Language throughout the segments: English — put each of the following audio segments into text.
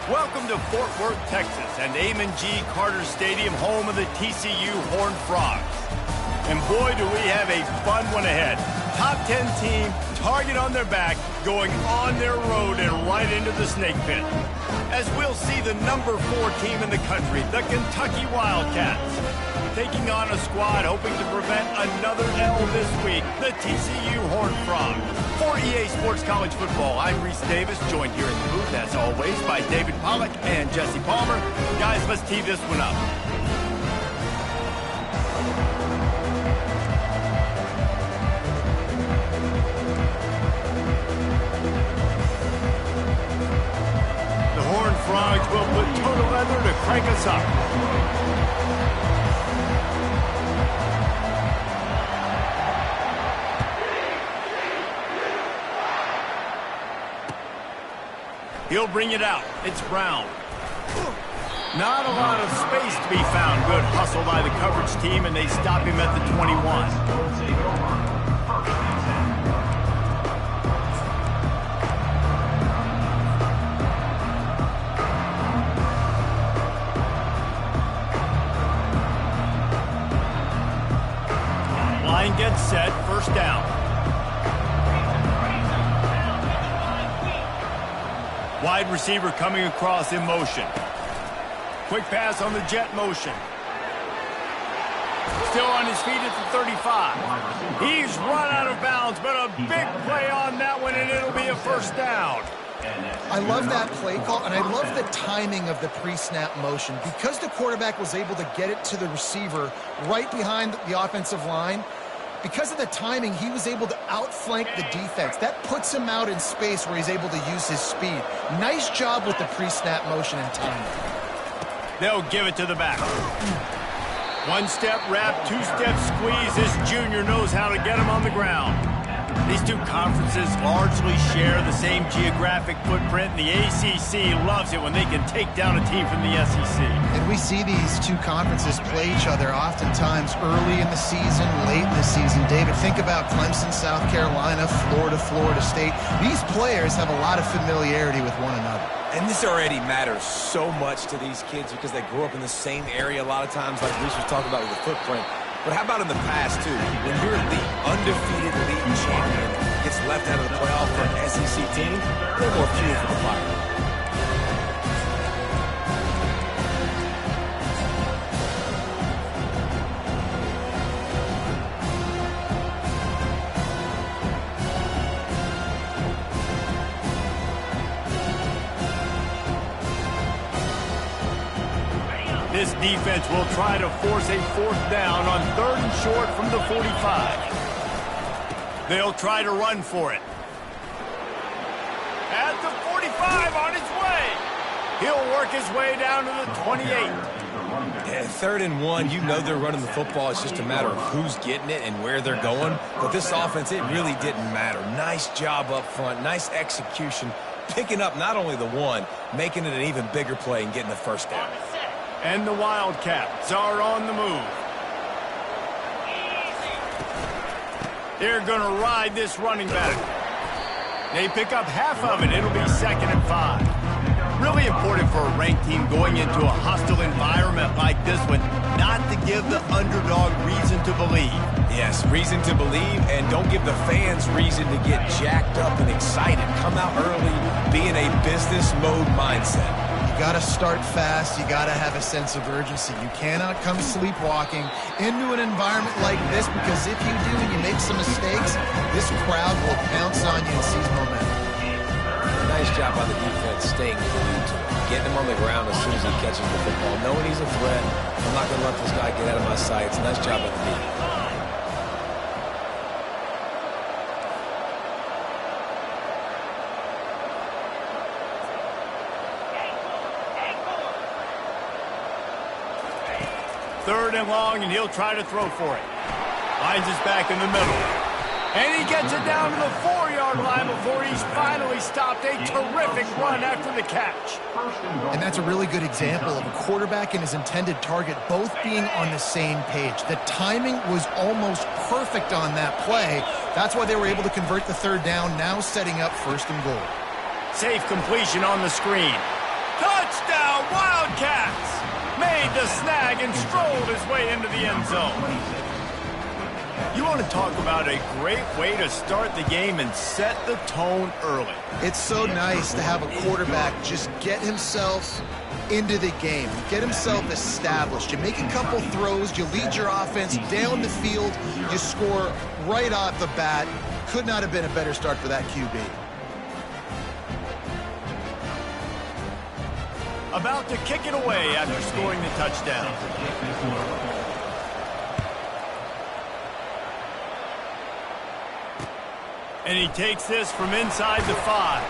Welcome to Fort Worth, Texas, and Amon G. Carter Stadium, home of the TCU Horned Frogs. And boy, do we have a fun one ahead. Top 10 team, target on their back, going on their road and right into the snake pit. As we'll see the number 4 team in the country, the Kentucky Wildcats, taking on a squad hoping to prevent another L this week, the TCU Horned Frogs. For EA Sports College Football, I'm Reese Davis, joined here in the booth, as always, by David Pollack and Jesse Palmer. Guys, let's tee this one up. The Horned Frogs will put total leather to crank us up. He'll bring it out. It's Brown. Not a lot of space to be found. Good hustle by the coverage team, and they stop him at the 21. Line gets set. First down. Wide receiver coming across in motion. Quick pass on the jet motion. Still on his feet at the 35. He's run out of bounds, but a big play on that one, and it'll be a first down. I love that play call, and I love the timing of the pre-snap motion. Because the quarterback was able to get it to the receiver right behind the offensive line, because of the timing, he was able to outflank the defense. That puts him out in space where he's able to use his speed. Nice job with the pre-snap motion and timing. They'll give it to the back. One-step wrap, two-step squeeze. This junior knows how to get him on the ground. These two conferences largely share the same geographic footprint. The ACC loves it when they can take down a team from the SEC. And we see these two conferences play each other oftentimes early in the season, late in the season. David, think about Clemson, South Carolina, Florida, Florida State. These players have a lot of familiarity with one another. And this already matters so much to these kids because they grew up in the same area a lot of times, like Reese was talking about with the footprint. But how about in the past, too? When your undefeated league champion gets left out of the playoff for an SEC team, they're more fuel for the fire. This defense will try to force a fourth down on 3rd and short from the 45. They'll try to run for it. At the 45, on his way. He'll work his way down to the 28. Yeah, 3rd and 1, you know they're running the football. It's just a matter of who's getting it and where they're going. But this offense, it really didn't matter. Nice job up front, nice execution. Picking up not only the one, making it an even bigger play and getting the first down. And the Wildcats are on the move. They're going to ride this running back. They pick up half of it. It'll be 2nd and 5. Really important for a ranked team going into a hostile environment like this one, not to give the underdog reason to believe. Yes, reason to believe, and don't give the fans reason to get jacked up and excited. Come out early, be in a business mode mindset. You got to start fast. You got to have a sense of urgency. You cannot come sleepwalking into an environment like this, because if you do and you make some mistakes, this crowd will pounce on you and seize momentum. Nice job by the defense staying glued to him, getting him on the ground as soon as he catches the football, knowing he's a threat. I'm not going to let this guy get out of my sights. Nice job by the defense. Third and long, and he'll try to throw for it. Lines his back in the middle. And he gets it down to the 4-yard line before he's finally stopped. A terrific run after the catch. And that's a really good example of a quarterback and his intended target both being on the same page. The timing was almost perfect on that play. That's why they were able to convert the 3rd down, now setting up 1st and goal. Safe completion on the screen. Touchdown! Wildcats! Made the snag and strolled his way into the end zone. You want to talk about a great way to start the game and set the tone early. It's so nice to have a quarterback just get himself into the game, get himself established. You make a couple throws, you lead your offense down the field, you score right off the bat. Could not have been a better start for that QB. About to kick it away after scoring the touchdown. And he takes this from inside the 5.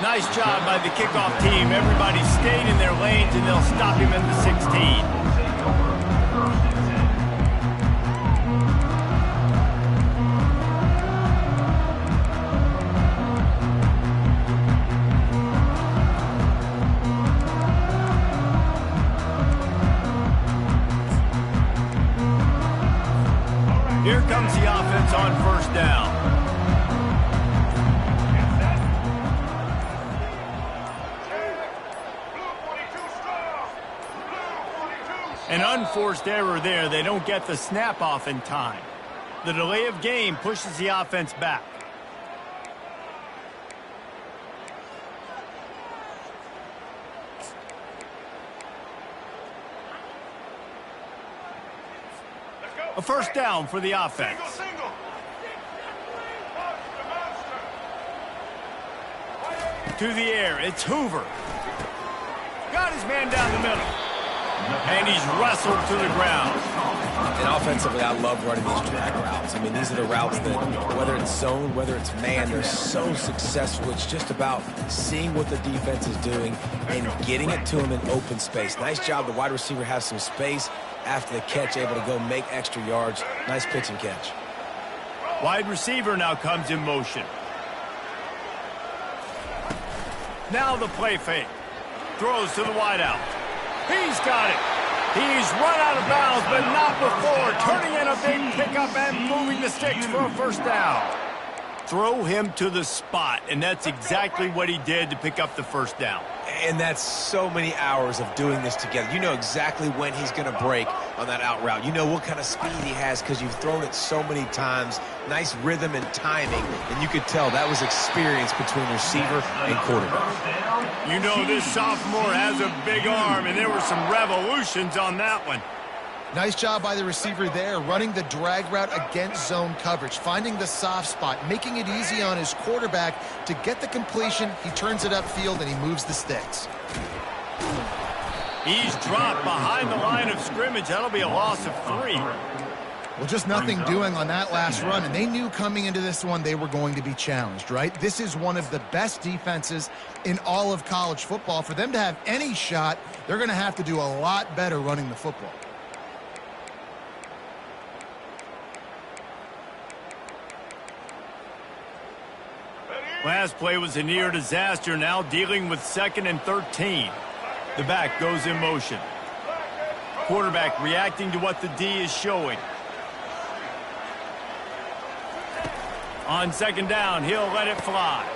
Nice job by the kickoff team. Everybody stayed in their lanes, and they'll stop him at the 16. Here comes the offense on first down. An unforced error there. They don't get the snap off in time. The delay of game pushes the offense back. A first down for the offense. To the air, it's Hoover. Got his man down the middle. And he's wrestled to the ground. And offensively, I love running these drag routes. I mean, these are the routes that, whether it's zone, whether it's man, they're so successful. It's just about seeing what the defense is doing and getting it to them in open space. Nice job. The wide receiver has some space after the catch, able to go make extra yards. Nice pitch and catch. Wide receiver now comes in motion. Now the play fake. Throws to the wideout. He's got it. He's run out of bounds, but not before turning in a big pickup and moving the sticks for a first down. Throw him to the spot, and that's exactly what he did to pick up the first down. And that's so many hours of doing this together. You know exactly when he's going to break on that out route. You know what kind of speed he has because you've thrown it so many times. Nice rhythm and timing, and you could tell that was experience between receiver and quarterback. You know this sophomore has a big arm, and there were some revolutions on that one. Nice job by the receiver there, running the drag route against zone coverage, finding the soft spot, making it easy on his quarterback to get the completion. He turns it upfield, and he moves the sticks. He's dropped behind the line of scrimmage. That'll be a loss of 3. Well, just nothing doing on that last run, and they knew coming into this one they were going to be challenged, right? This is one of the best defenses in all of college football. For them to have any shot, they're going to have to do a lot better running the football. Last play was a near disaster, now dealing with 2nd and 13. The back goes in motion. Quarterback reacting to what the D is showing. On 2nd down, he'll let it fly.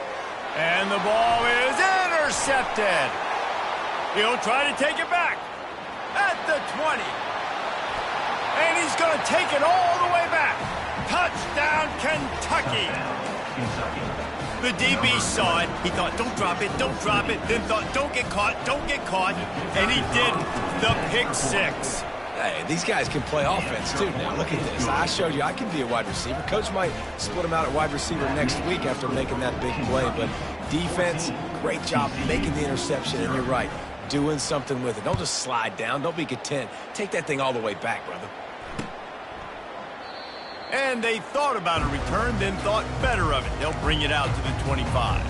And the ball is intercepted. He'll try to take it back at the 20. And he's going to take it all the way back. Touchdown, Kentucky. The DB saw it. He thought, don't drop it, don't drop it. Then thought, don't get caught, don't get caught. And he did the pick 6. Hey, these guys can play offense, too. Now, look at this. I showed you I can be a wide receiver. Coach might split him out at wide receiver next week after making that big play. But defense, great job making the interception. And you're right, doing something with it. Don't just slide down. Don't be content. Take that thing all the way back, brother. And they thought about a return, then thought better of it. They'll bring it out to the 25.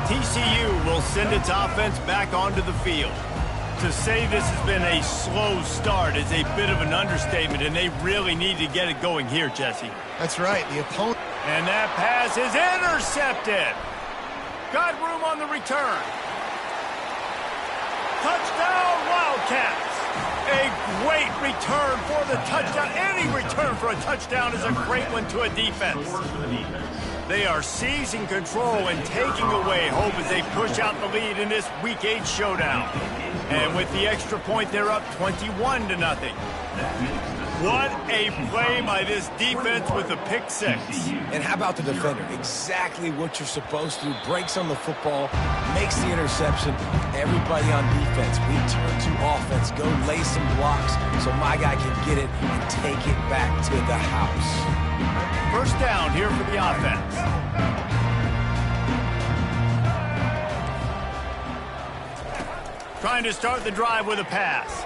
TCU will send its offense back onto the field. To say this has been a slow start is a bit of an understatement, and they really need to get it going here, Jesse. That's right. The opponent. And that pass is intercepted. Got room on the return. Touchdown, Wildcats. A great return for the touchdown. Any return for a touchdown is a great one to a defense. They are seizing control and taking away hope as they push out the lead in this Week 8 showdown. And with the extra point, they're up 21-0. What a play by this defense with the pick six. And how about the defender? Exactly what you're supposed to do. Breaks on the football, makes the interception. Everybody on defense, we turn to offense. Go lay some blocks so my guy can get it and take it back to the house. First down here for the offense. Trying to start the drive with a pass.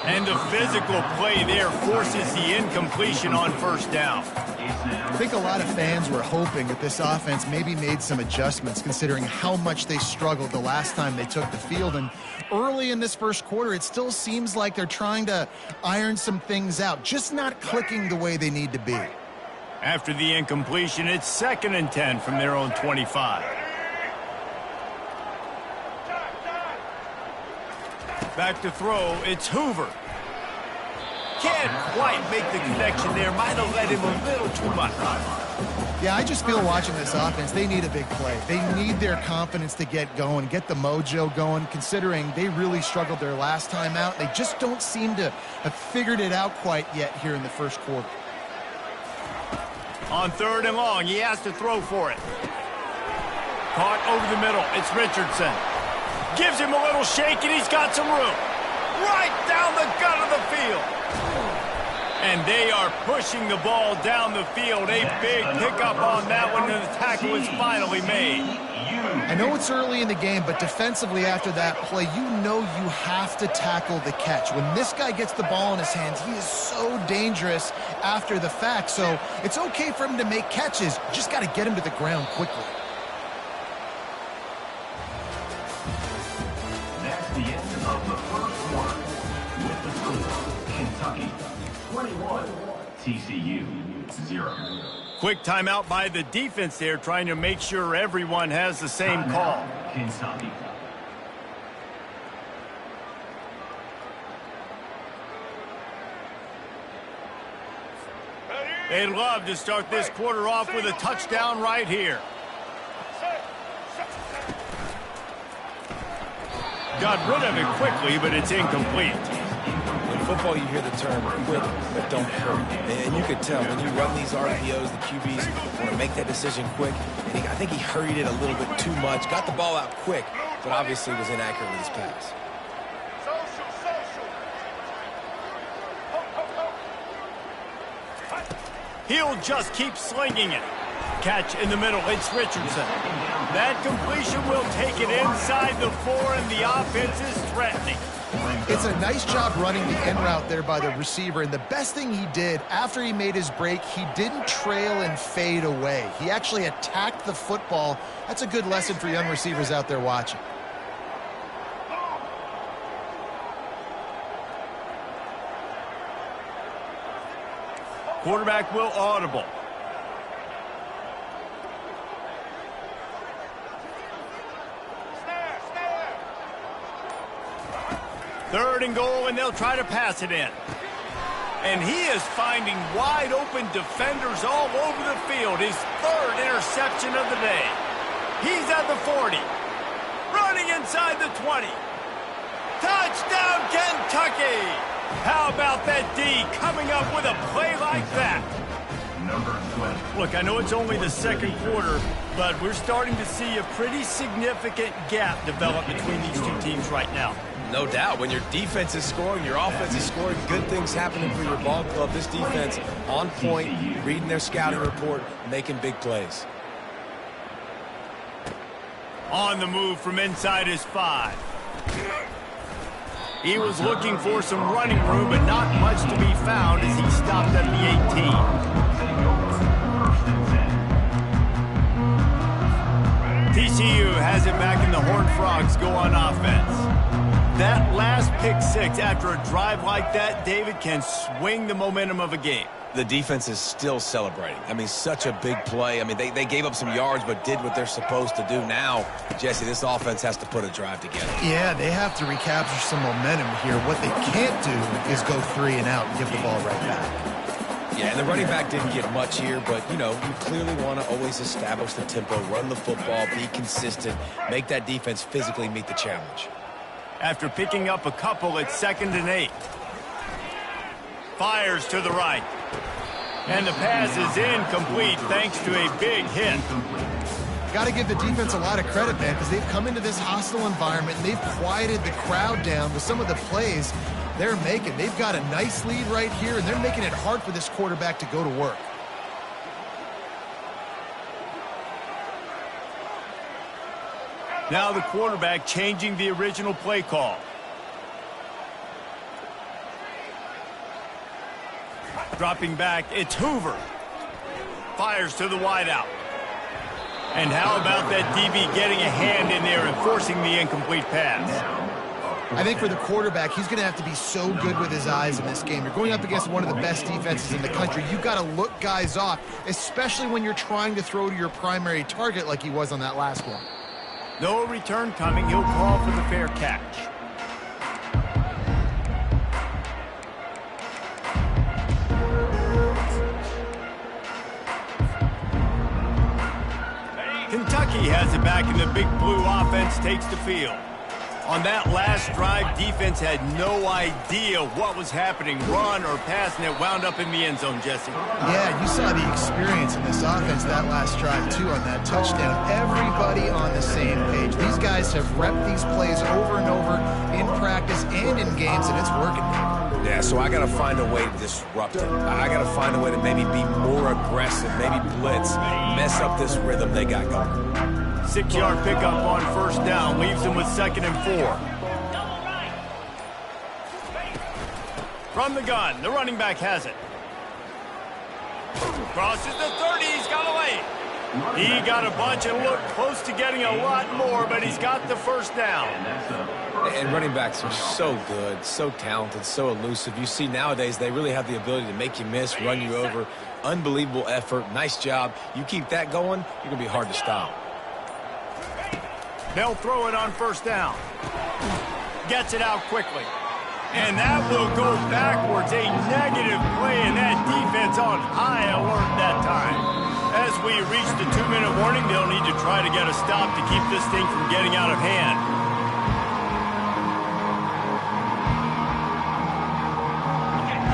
And the physical play there forces the incompletion on first down. I think a lot of fans were hoping that this offense maybe made some adjustments considering how much they struggled the last time they took the field. And early in this first quarter, it still seems like they're trying to iron some things out, just not clicking the way they need to be. After the incompletion, it's 2nd and 10 from their own 25. Back to throw, it's Hoover. Can't quite make the connection there. Might have let him a little too much. Yeah, I just feel watching this offense, they need a big play. They need their confidence to get going, get the mojo going, considering they really struggled their last time out. They just don't seem to have figured it out quite yet here in the first quarter. On 3rd and long, he has to throw for it. Caught over the middle, it's Richardson. Gives him a little shake, and he's got some room. Right down the gut of the field. And they are pushing the ball down the field. A big pickup on that one, and the tackle is finally made. I know it's early in the game, but defensively after that play, you know you have to tackle the catch. When this guy gets the ball in his hands, he is so dangerous after the fact. So it's okay for him to make catches. Just got to get him to the ground quickly. That's the end of the first quarter. With the score, Kentucky 21, TCU 0. Quick timeout by the defense there, trying to make sure everyone has the same call. Kentucky. They'd love to start this quarter off with a touchdown right here. Got rid of it quickly, but it's incomplete. In football, you hear the term quick, but don't hurry. And you could tell when you run these RPOs, the QBs want to make that decision quick. And I think he hurried it a little bit too much. Got the ball out quick, but obviously was inaccurate with his pass. He'll just keep slinging it. Catch in the middle, it's Richardson. That completion will take it inside the 4, and the offense is threatening. It's a nice job running the in route there by the receiver, and the best thing he did after he made his break, he didn't trail and fade away. He actually attacked the football. That's a good lesson for young receivers out there watching. Quarterback will audible. Third and goal, and they'll try to pass it in. And he is finding wide open defenders all over the field. His 3rd interception of the day. He's at the 40. Running inside the 20. Touchdown, Kentucky! How about that D coming up with a play like that? Number 20. Look, I know it's only the 2nd quarter, but we're starting to see a pretty significant gap develop between these two teams right now. No doubt. When your defense is scoring, your offense is scoring, good things happening for your ball club. This defense on point, reading their scouting report, making big plays. On the move from inside his 5. He was looking for some running room, but not much to be found as he stopped at the 18. TCU has it back, and the Horned Frogs go on offense. That last pick 6 after a drive like that, David, can swing the momentum of a game. The defense is still celebrating. I mean, such a big play. I mean, they gave up some yards but did what they're supposed to do. Now, Jesse, this offense has to put a drive together. Yeah, they have to recapture some momentum here. What they can't do is go 3 and out and give the ball right back. Yeah, and the running back didn't get much here, but, you know, you clearly want to always establish the tempo, run the football, be consistent, make that defense physically meet the challenge. After picking up a couple, it's 2nd and 8. Fires to the right. And the pass is incomplete thanks to a big hit. Got to give the defense a lot of credit, man, because they've come into this hostile environment and they've quieted the crowd down with some of the plays they're making. They've got a nice lead right here, and they're making it hard for this quarterback to go to work. Now the quarterback changing the original play call. Dropping back, it's Hoover. Fires to the wideout. And how about that DB getting a hand in there and forcing the incomplete pass? I think for the quarterback, he's going to have to be so good with his eyes in this game. You're going up against one of the best defenses in the country. You've got to look guys off, especially when you're trying to throw to your primary target like he was on that last one. No return coming. He'll call for the fair catch. Kentucky has it back, and the Big Blue offense takes the field. On that last drive, defense had no idea what was happening, run or pass, and it wound up in the end zone, Jesse. Yeah, you saw the experience in this offense that last drive, too, on that touchdown. Everybody on the same page. These guys have repped these plays over and over in practice and in games, and it's working. Yeah, so I got to find a way to disrupt it. I got to find a way to maybe be more aggressive, maybe blitz, mess up this rhythm they got going. 6-yard pickup on 1st down, leaves them with 2nd and 4. From the gun, the running back has it. Crosses the 30, he's got away. He got a bunch and looked close to getting a lot more, but he's got the 1st down. And running backs are so good, so talented, so elusive. You see nowadays they really have the ability to make you miss, run you over. Unbelievable effort, nice job. You keep that going, you're going to be hard to stop. They'll throw it on 1st down. Gets it out quickly. And that will go backwards. A negative play, and that defense on high alert that time. As we reach the 2-minute warning, they'll need to try to get a stop to keep this thing from getting out of hand.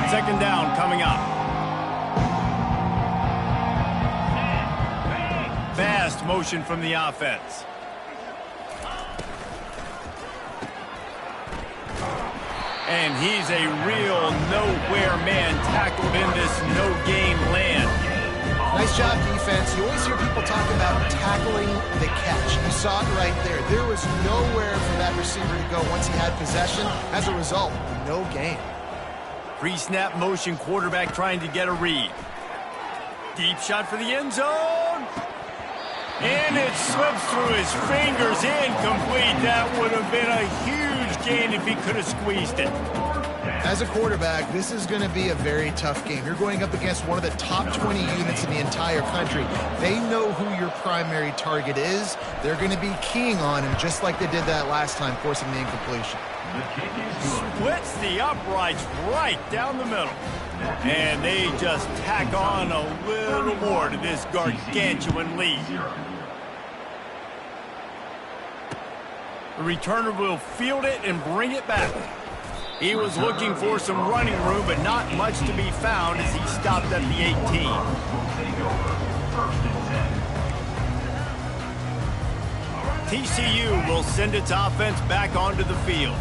Second down coming up. Fast motion from the offense. And he's a real nowhere man tackled in this no-game land. Nice job, defense. You always hear people talk about tackling the catch. You saw it right there. There was nowhere for that receiver to go once he had possession. As a result, no gain. Pre-snap motion, quarterback trying to get a read. Deep shot for the end zone. And it slips through his fingers, incomplete. That would have been a huge gain if he could have squeezed it. As a quarterback, this is going to be a very tough game. You're going up against one of the top 20 units in the entire country. They know who your primary target is. They're going to be keying on him just like they did that last time, forcing the incompletion. Splits the uprights right down the middle. And they just tack on a little more to this gargantuan lead. The returner will field it and bring it back. He was looking for some running room, but not much to be found as he stopped at the 18. TCU will send its offense back onto the field.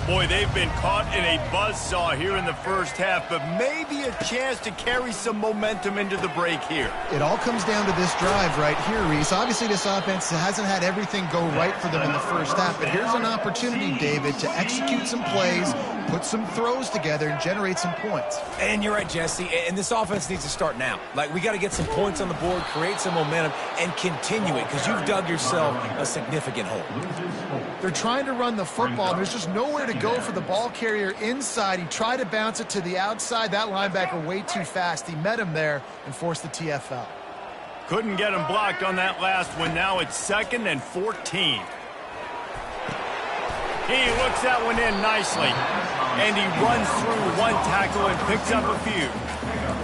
Boy, they've been caught in a buzzsaw here in the first half, but maybe a chance to carry some momentum into the break here. It all comes down to this drive right here, Reese. Obviously, this offense hasn't had everything go right for them in the first half, but here's an opportunity, David, to execute some plays, put some throws together and generate some points. And you're right, Jesse, and this offense needs to start now. Like, we got to get some points on the board, create some momentum, and continue it, because you've dug yourself a significant hole. They're trying to run the football. There's just nowhere to go for the ball carrier inside. He tried to bounce it to the outside. That linebacker way too fast. He met him there and forced the TFL. Couldn't get him blocked on that last one. Now it's 2nd and 14. He looks that one in nicely. And he runs through one tackle and picks up a few.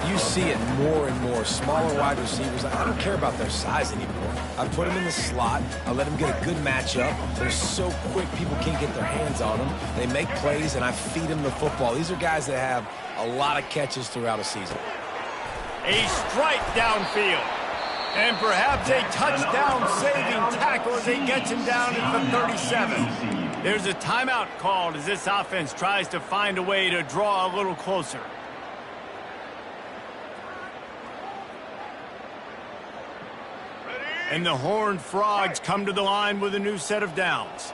You see it more and more. Smaller wide receivers, I don't care about their size anymore. I put them in the slot. I let them get a good matchup. They're so quick, people can't get their hands on them. They make plays, and I feed them the football. These are guys that have a lot of catches throughout a season. A strike downfield. And perhaps a touchdown-saving tackle as he gets him down at the 37. There's a timeout called as this offense tries to find a way to draw a little closer. And the Horned Frogs come to the line with a new set of downs.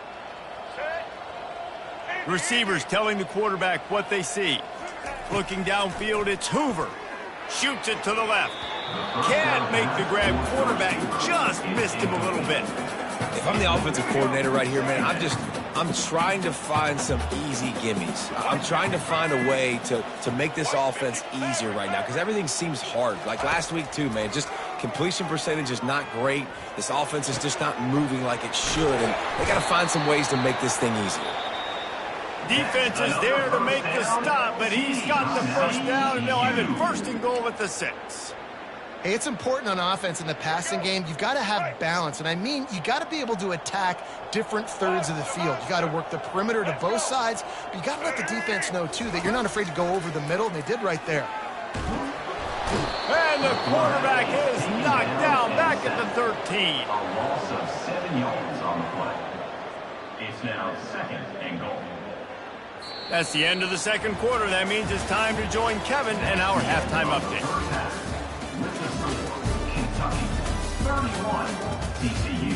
Receivers telling the quarterback what they see. Looking downfield, it's Hoover. Shoots it to the left. Can't make the grab. Quarterback just missed him a little bit. If I'm the offensive coordinator right here, man, I'm trying to find some easy gimmies. I'm trying to find a way to make this offense easier right now, because everything seems hard. Like last week too, man, just completion percentage is not great. This offense is just not moving like it should, and they got to find some ways to make this thing easier. Defense is there to make the stop, but he's got the first down, and they'll have it 1st and goal at the 6. Hey, it's important on offense in the passing game. You've got to have balance, and I mean you got to be able to attack different thirds of the field. You got to work the perimeter to both sides, but you got to let the defense know, too, that you're not afraid to go over the middle, and they did right there. And the quarterback is knocked down back at the 13. A loss of 7 yards on the play. It's now 2nd and goal. That's the end of the 2nd quarter. That means it's time to join Kevin and our halftime update. With the score, Kentucky 31, TCU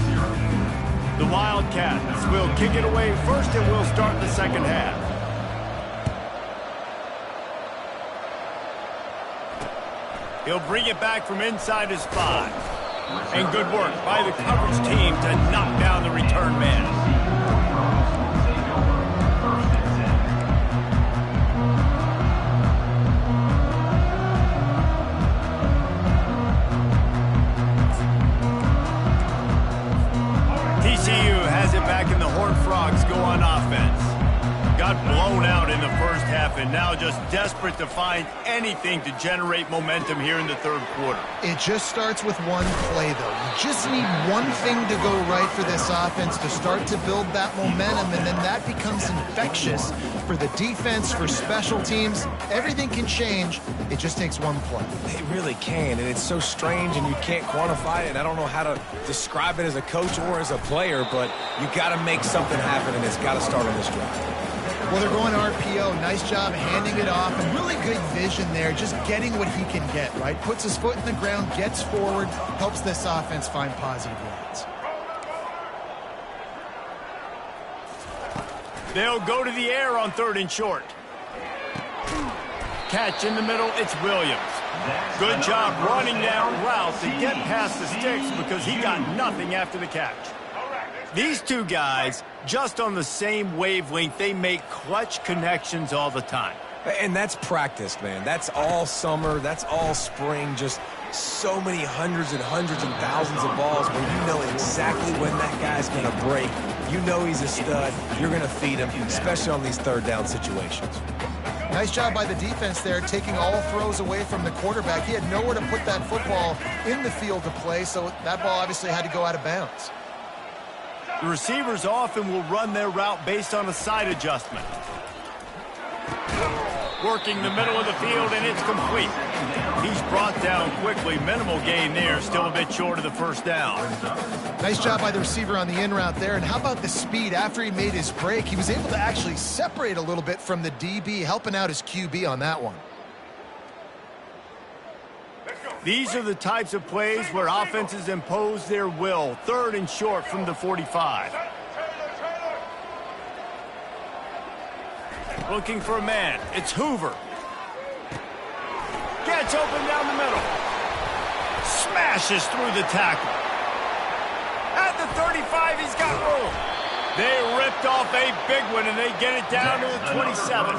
0. The Wildcats will kick it away first, and we'll start the 2nd half. He'll bring it back from inside his 5. And good work by the coverage team to knock down the return man. TCU has it back, and the Horned Frogs go on offense. Got blown out in the first half, and now just desperate to find anything to generate momentum here in the 3rd quarter. It just starts with one play, though. You just need one thing to go right for this offense to start to build that momentum, and then that becomes infectious for the defense, for special teams. Everything can change. It just takes one play. It really can, and it's so strange, and you can't quantify it, and I don't know how to describe it as a coach or as a player, but you got to make something happen, and it's got to start on this drive. Well, they're going RPO. Nice job handing it off, and really good vision there, just getting what he can get, right? Puts his foot in the ground, gets forward, helps this offense find positive yards. They'll go to the air on 3rd and short. Catch in the middle, it's Williams. Good job running that route to get past the sticks because he got nothing after the catch. These two guys, just on the same wavelength, they make clutch connections all the time. And that's practice, man. That's all summer. That's all spring. Just so many hundreds and thousands of balls where you know exactly when that guy's going to break. You know he's a stud. You're going to feed him, especially on these 3rd down situations. Nice job by the defense there, taking all throws away from the quarterback. He had nowhere to put that football in the field to play, so that ball obviously had to go out of bounds. The receivers often will run their route based on a side adjustment. Working the middle of the field, and it's complete. He's brought down quickly. Minimal gain there. Still a bit short of the 1st down. Nice job by the receiver on the in route there. And how about the speed? After he made his break, he was able to actually separate a little bit from the DB, helping out his QB on that one. These are the types of plays where offenses impose their will. 3rd and short from the 45. Looking for a man. It's Hoover. Gets open down the middle. Smashes through the tackle. At the 35, he's got room. They ripped off a big one, and they get it down to the 27.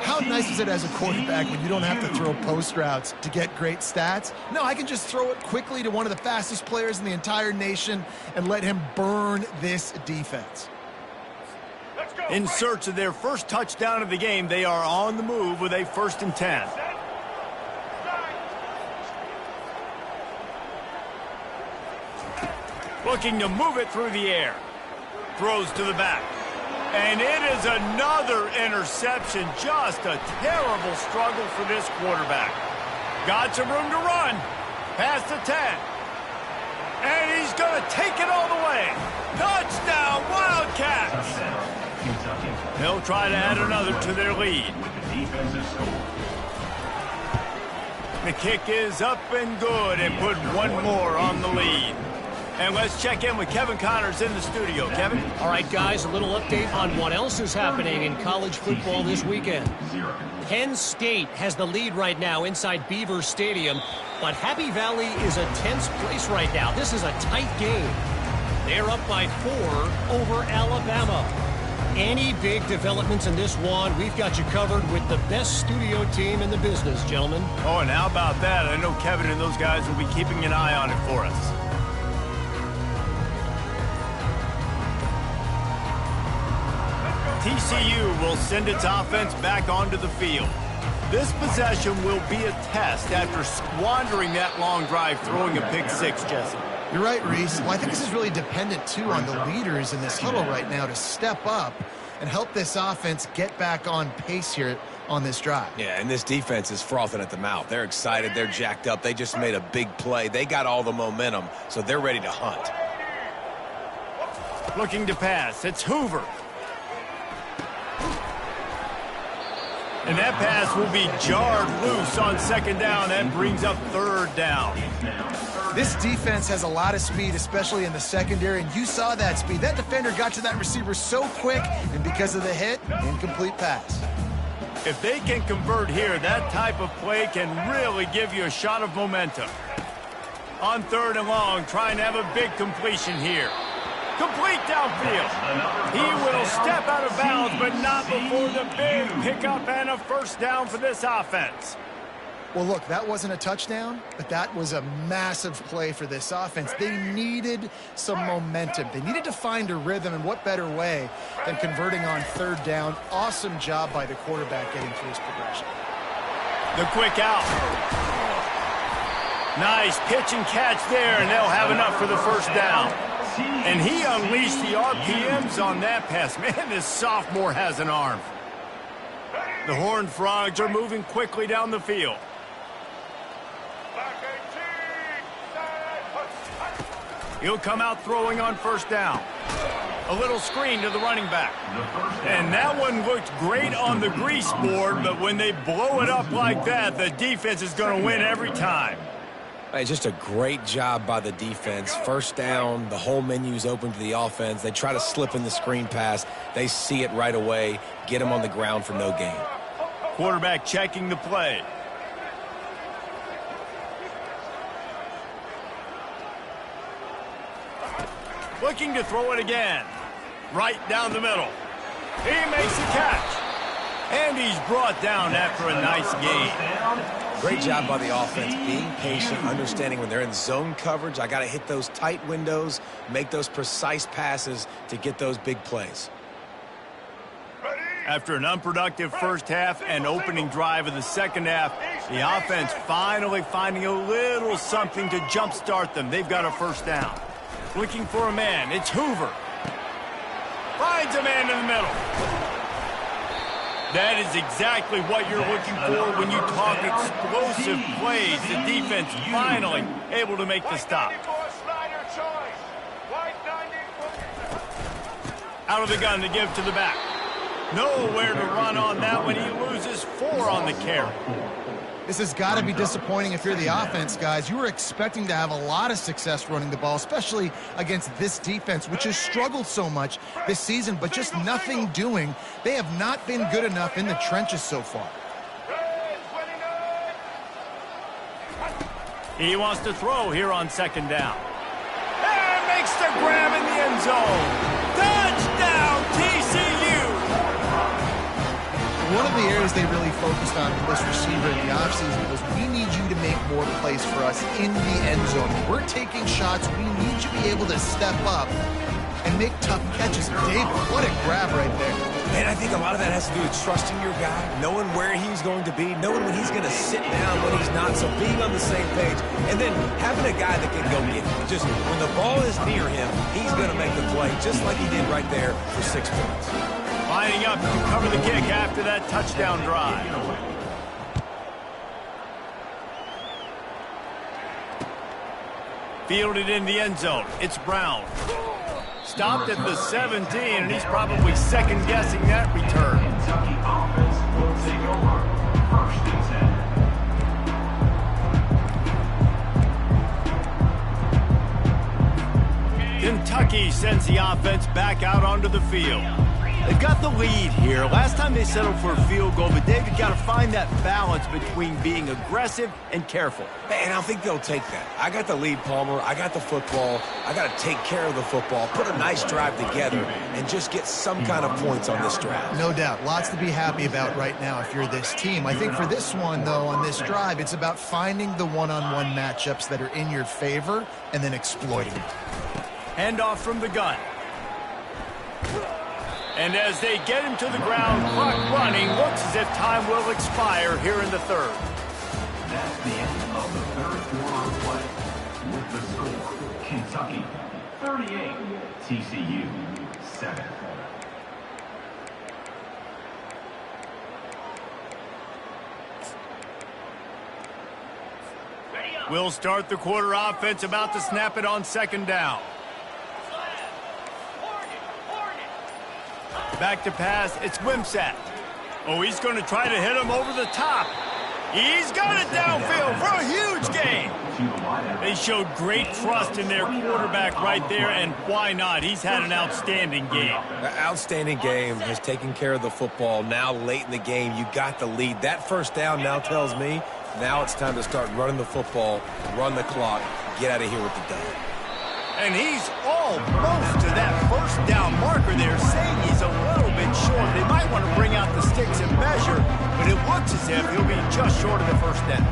How nice is it as a quarterback when you don't have to throw post routes to get great stats? No, I can just throw it quickly to one of the fastest players in the entire nation and let him burn this defense. In search of their first touchdown of the game, they are on the move with a 1st and 10. Looking to move it through the air. Throws to the back. And it is another interception. Just a terrible struggle for this quarterback. Got some room to run. Past the 10. And he's going to take it all the way. Touchdown, Wildcats. They'll try to add another to their lead. The kick is up and good and put one more on the lead. And let's check in with Kevin Connors in the studio. Kevin? All right, guys, a little update on what else is happening in college football this weekend. Penn State has the lead right now inside Beaver Stadium, but Happy Valley is a tense place right now. This is a tight game. They're up by 4 over Alabama. Any big developments in this one, we've got you covered with the best studio team in the business, gentlemen. Oh, and how about that? I know Kevin and those guys will be keeping an eye on it for us. TCU will send its offense back onto the field. This possession will be a test after squandering that long drive throwing a pick 6, Jesse. You're right, Reese. Well, I think this is really dependent, too, on the leaders in this huddle right now to step up and help this offense get back on pace here on this drive. Yeah, and this defense is frothing at the mouth. They're excited. They're jacked up. They just made a big play. They got all the momentum, so they're ready to hunt. Looking to pass. It's Hoover. And that pass will be jarred loose on 2nd down. That brings up 3rd down. This defense has a lot of speed, especially in the secondary, and you saw that speed. That defender got to that receiver so quick, and because of the hit, incomplete pass. If they can convert here, that type of play can really give you a shot of momentum. On 3rd and long, trying to have a big completion here. Complete downfield. He will step out of bounds, but not before the big pickup and a 1st down for this offense. Well, look, that wasn't a touchdown, but that was a massive play for this offense. They needed some momentum. They needed to find a rhythm, and what better way than converting on 3rd down. Awesome job by the quarterback getting through his progression. The quick out. Nice pitch and catch there, and they'll have enough for the 1st down. And he unleashed the RPMs on that pass. Man, this sophomore has an arm. The Horned Frogs are moving quickly down the field. He'll come out throwing on 1st down. A little screen to the running back. And that one looked great on the grease board, but when they blow it up like that, the defense is going to win every time. Hey, just a great job by the defense. 1st down, the whole menu's open to the offense. They try to slip in the screen pass. They see it right away, get them on the ground for no gain. Quarterback checking the play. Looking to throw it again. Right down the middle. He makes a catch. And he's brought down after a nice gain. Great job by the offense, being patient, understanding when they're in zone coverage, I got to hit those tight windows, make those precise passes to get those big plays. After an unproductive 1st half and opening drive of the 2nd half, the offense finally finding a little something to jumpstart them. They've got a 1st down. Looking for a man. It's Hoover. Finds a man in the middle. That is exactly what you're looking for when you talk explosive plays. The defense finally able to make the stop. Out of the gun to give to the back. Nowhere to run on that one. He loses 4 4 on the carry. This has got to be disappointing if you're the offense, guys. You were expecting to have a lot of success running the ball, especially against this defense, which has struggled so much this season, but just nothing doing. They have not been good enough in the trenches so far. He wants to throw here on 2nd down. And makes the grab in the end zone. Touchdown, TCU! One of the areas they really focused on with this receiver in the offseason was, we need you to make more plays for us in the end zone. We're taking shots. We need you to be able to step up and make tough catches. David, what a grab right there. And I think a lot of that has to do with trusting your guy, knowing where he's going to be, knowing when he's going to sit down, when he's not, so being on the same page, and then having a guy that can go get it. Just when the ball is near him, he's going to make the play, just like he did right there for 6 points. Lining up to cover the kick after that touchdown drive. Fielded in the end zone. It's Brown. Stopped at the 17, and he's probably second-guessing that return. Kentucky offense will take over. 1st and 10. Kentucky sends the offense back out onto the field. They've got the lead here. Last time they settled for a field goal, but David, got to find that balance between being aggressive and careful. And I think they'll take that. I got the lead, Palmer. I got the football. I got to take care of the football, put a nice drive together, and just get some kind of points on this drive. No doubt. Lots to be happy about right now if you're this team. I think for this one, though, on this drive, it's about finding the one-on-one matchups that are in your favor and then exploiting it. Handoff from the gun. And as they get him to the ground, clock running, looks as if time will expire here in the 3rd. That's the end of the 3rd quarter of play. With the score, Kentucky 38, TCU 7. We'll start the quarter offense, about to snap it on 2nd down. Back to pass, it's Wimsatt. Oh, he's going to try to hit him over the top. He's got it downfield for a huge gain. They showed great trust in their quarterback right there, and why not? He's had an outstanding game. An outstanding game, has taken care of the football. Now late in the game, you got the lead. That 1st down now tells me now it's time to start running the football, run the clock, get out of here with the dub. And he's almost to that 1st down marker there, saying he's a little bit short. They might want to bring out the sticks and measure, but it looks as if he'll be just short of the 1st down.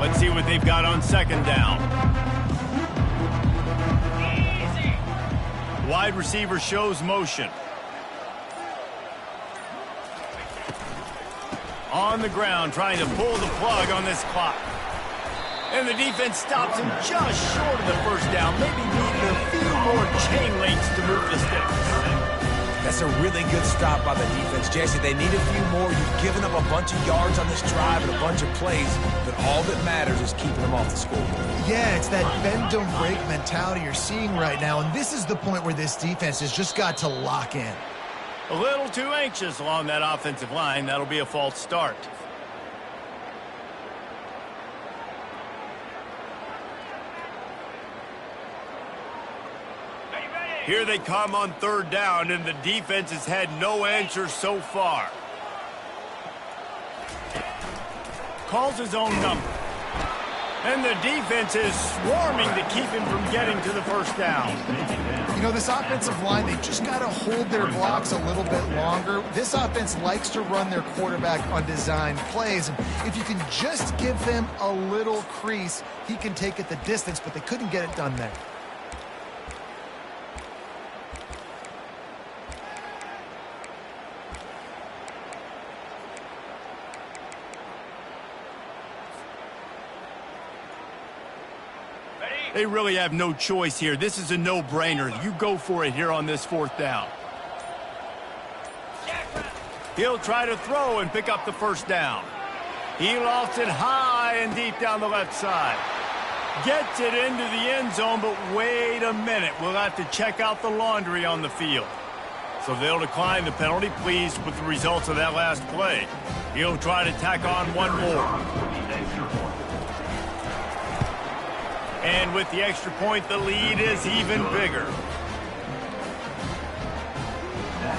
Let's see what they've got on 2nd down. Easy. Wide receiver shows motion. On the ground, trying to pull the plug on this clock. And the defense stops him just short of the 1st down. Maybe needed a few more chain links to move the sticks. That's a really good stop by the defense, Jesse. They need a few more. You've given up a bunch of yards on this drive and a bunch of plays, but all that matters is keeping them off the scoreboard. Yeah, it's that bend, don't break mentality you're seeing right now, and this is the point where this defense has just got to lock in. A little too anxious along that offensive line. That'll be a false start. Here they come on 3rd down, and the defense has had no answers so far. Calls his own number. And the defense is swarming to keep him from getting to the 1st down. You know, this offensive line, they've just got to hold their blocks a little bit longer. This offense likes to run their quarterback on design plays. And if you can just give them a little crease, he can take it the distance, but they couldn't get it done there. They really have no choice here. This is a no-brainer. You go for it here on this 4th down. He'll try to throw and pick up the 1st down. He lofts it high and deep down the left side. Gets it into the end zone, but wait a minute. We'll have to check out the laundry on the field. So they'll decline the penalty, pleased with the results of that last play. He'll try to tack on one more. And with the extra point, the lead is even bigger.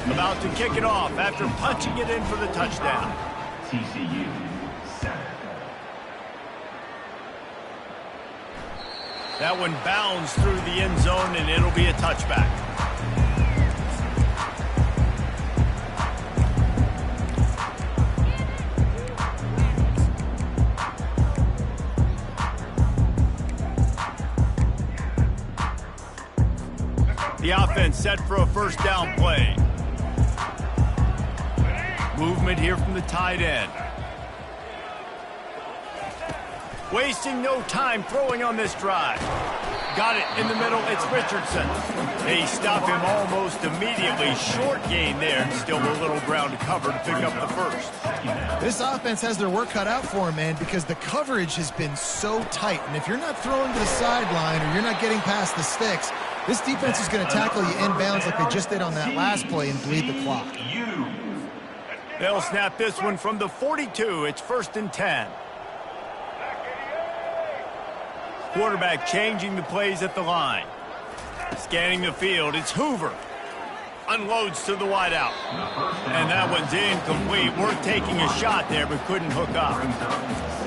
About to kick it off after punching it in for the touchdown. TCU 7. That one bounds through the end zone, and it'll be a touchback. The offense set for a first down play. Movement here from the tight end. Wasting no time throwing on this drive. Got it in the middle. It's Richardson. They stop him almost immediately. Short gain there. Still a little ground to cover to pick up the first. This offense has their work cut out for them, man, because the coverage has been so tight. And if you're not throwing to the sideline or you're not getting past the sticks, this defense is going to tackle you inbounds like they just did on that last play and bleed the clock. They'll snap this one from the 42. It's 1st and 10. Quarterback changing the plays at the line. Scanning the field. It's Hoover. Unloads to the wideout. And that one's incomplete. Worth taking a shot there, but couldn't hook up.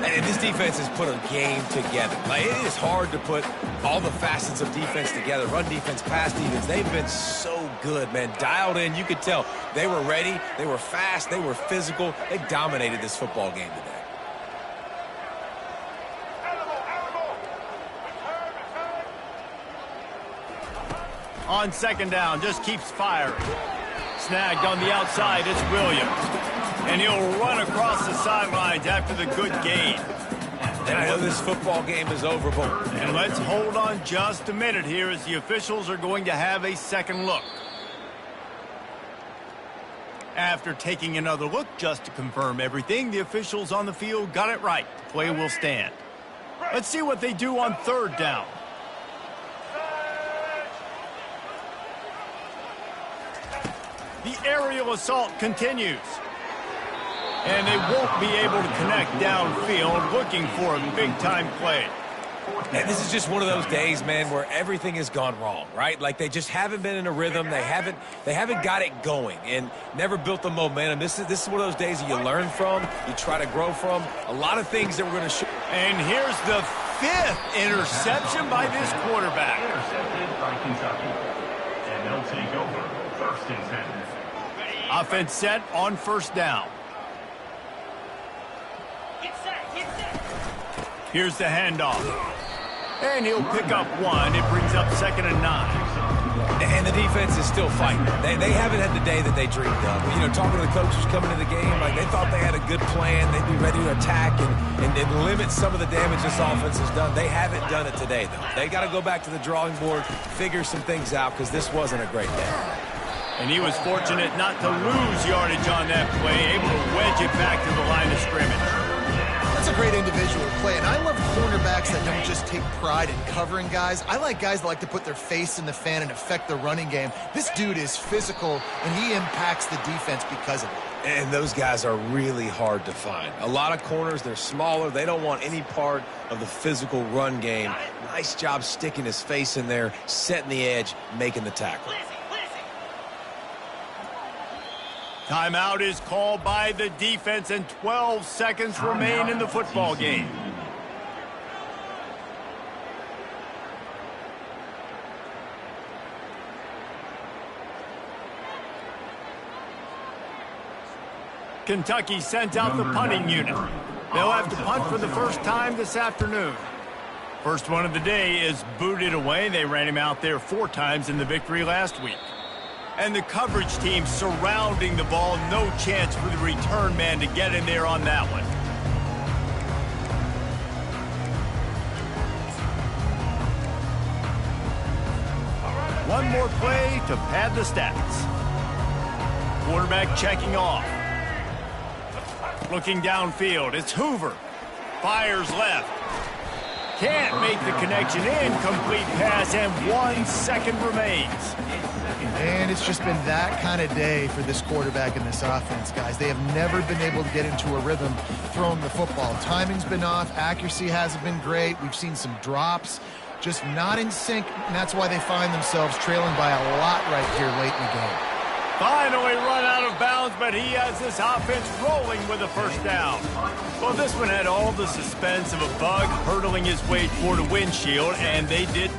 And this defense has put a game together. Like, it is hard to put all the facets of defense together. Run defense, pass defense. They've been so good, man. Dialed in. You could tell they were ready. They were fast. They were physical. They dominated this football game today. On second down, just keeps firing. Snagged on the outside, it's Williams. And he'll run across the sidelines after the good gain. And I know this football game is over, but... And let's hold on just a minute here as the officials are going to have a second look. After taking another look just to confirm everything, the officials on the field got it right. The play will stand. Let's see what they do on third down. The aerial assault continues. And they won't be able to connect downfield, looking for a big-time play. And this is just one of those days, man, where everything has gone wrong, right? Like they just haven't been in a rhythm. They haven't got it going and never built the momentum. This is one of those days that you learn from, you try to grow from. A lot of things that we're going to show. And here's the 5th interception by this quarterback. Intercepted by Kentucky. And they'll take over 1st and 10. Offense set on first down. Here's the handoff. And he'll pick up one. It brings up 2nd and 9. And the defense is still fighting. They haven't had the day that they dreamed of. You know, talking to the coaches coming into the game, like they thought they had a good plan. They'd be ready to attack and limit some of the damage this offense has done. They haven't done it today, though. They got to go back to the drawing board, figure some things out, because this wasn't a great day. And he was fortunate not to lose yardage on that play, able to wedge it back to the line of scrimmage. That's a great individual play, and I love cornerbacks that don't just take pride in covering guys. I like guys that like to put their face in the fan and affect the running game. This dude is physical, and he impacts the defense because of it. And those guys are really hard to find. A lot of corners, they're smaller. They don't want any part of the physical run game. Nice job sticking his face in there, setting the edge, making the tackle. Timeout is called by the defense, and 12 seconds remain in the football game. Kentucky sent out the punting unit. They'll have to punt for the first time this afternoon. First one of the day is booted away. They ran him out there 4 times in the victory last week. And the coverage team surrounding the ball. No chance for the return man to get in there on that one. One more play to pad the stats. Quarterback checking off. Looking downfield, it's Hoover. Fires left. Can't make the connection. Incomplete pass, and 1 second remains. And it's just been that kind of day for this quarterback and this offense, guys. They have never been able to get into a rhythm throwing the football. Timing's been off. Accuracy hasn't been great. We've seen some drops. Just not in sync, and that's why they find themselves trailing by a lot right here late in the game. Finally run out of bounds, but he has this offense rolling with a first down. Well, this one had all the suspense of a bug hurtling his way toward a windshield, and they did